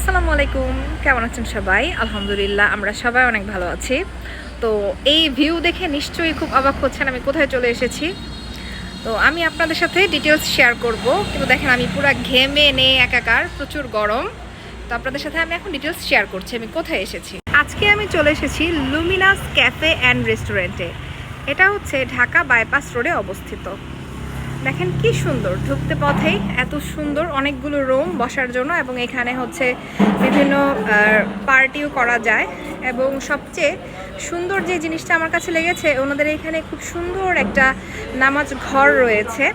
আসসালামু আলাইকুম, কেমন আছেন সবাই? আলহামদুলিল্লাহ আমরা সবাই অনেক ভালো আছি। তো এই ভিউ দেখে নিশ্চয়ই খুব অবাক হচ্ছেন আমি কোথায় চলে এসেছি। তো আমি আপনাদের সাথে ডিটেলস শেয়ার করব, কিন্তু দেখেন আমি পুরো ঘেমে নিয়ে একাকার, প্রচুর গরম। তো আপনাদের সাথে আমি এখন ডিটেলস শেয়ার করছি আমি কোথায় এসেছি। আজকে আমি চলে এসেছি লুমিনাস ক্যাফে অ্যান্ড রেস্টুরেন্টে। এটা হচ্ছে ঢাকা বাইপাস রোডে অবস্থিত। দেখেন কি সুন্দর, ঢুকতে পথেই এত সুন্দর অনেকগুলো রুম বসার জন্য, এবং এখানে হচ্ছে বিভিন্ন পার্টিও করা যায়। এবং সবচেয়ে সুন্দর যে জিনিসটা আমার কাছে লেগেছে, ওনাদের এখানে খুব সুন্দর একটা নামাজ ঘর রয়েছে।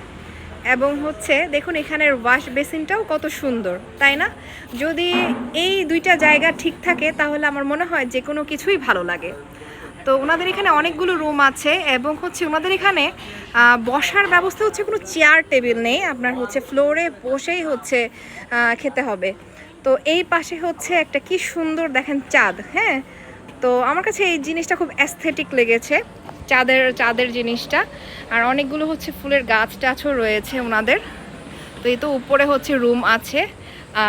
এবং হচ্ছে দেখুন এখানের ওয়াশ বেসিনটাও কত সুন্দর, তাই না? যদি এই দুইটা জায়গা ঠিক থাকে তাহলে আমার মনে হয় যে কোনো কিছুই ভালো লাগে। তো ওনাদের এখানে অনেকগুলো রুম আছে, এবং হচ্ছে ওনাদের এখানে বসার ব্যবস্থা হচ্ছে, কোনো চেয়ার টেবিল নেই, আপনার হচ্ছে ফ্লোরে বসেই হচ্ছে খেতে হবে। তো এই পাশে হচ্ছে একটা কি সুন্দর দেখেন চাঁদ, হ্যাঁ। তো আমার কাছে এই জিনিসটা খুব অ্যাস্থেটিক লেগেছে, চাঁদের জিনিসটা। আর অনেকগুলো হচ্ছে ফুলের গাছ টাছও রয়েছে ওনাদের। তো এই তো উপরে হচ্ছে রুম আছে,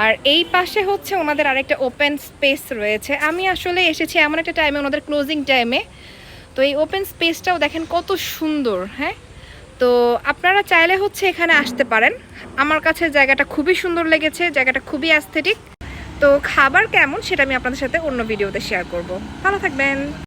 আর এই পাশে হচ্ছে ওনাদের আরেকটা ওপেন স্পেস রয়েছে। আমি আসলে এসেছি এমন একটা টাইমে, ওনাদের ক্লোজিং টাইমে। তো এই ওপেন স্পেসটাও দেখেন কত সুন্দর, হ্যাঁ। তো আপনারা চাইলে হচ্ছে এখানে আসতে পারেন। আমার কাছে জায়গাটা খুবই সুন্দর লেগেছে, জায়গাটা খুবই অ্যাস্থেটিক। তো খাবার কেমন সেটা আমি আপনাদের সাথে অন্য ভিডিওতে শেয়ার করব। ভালো থাকবেন।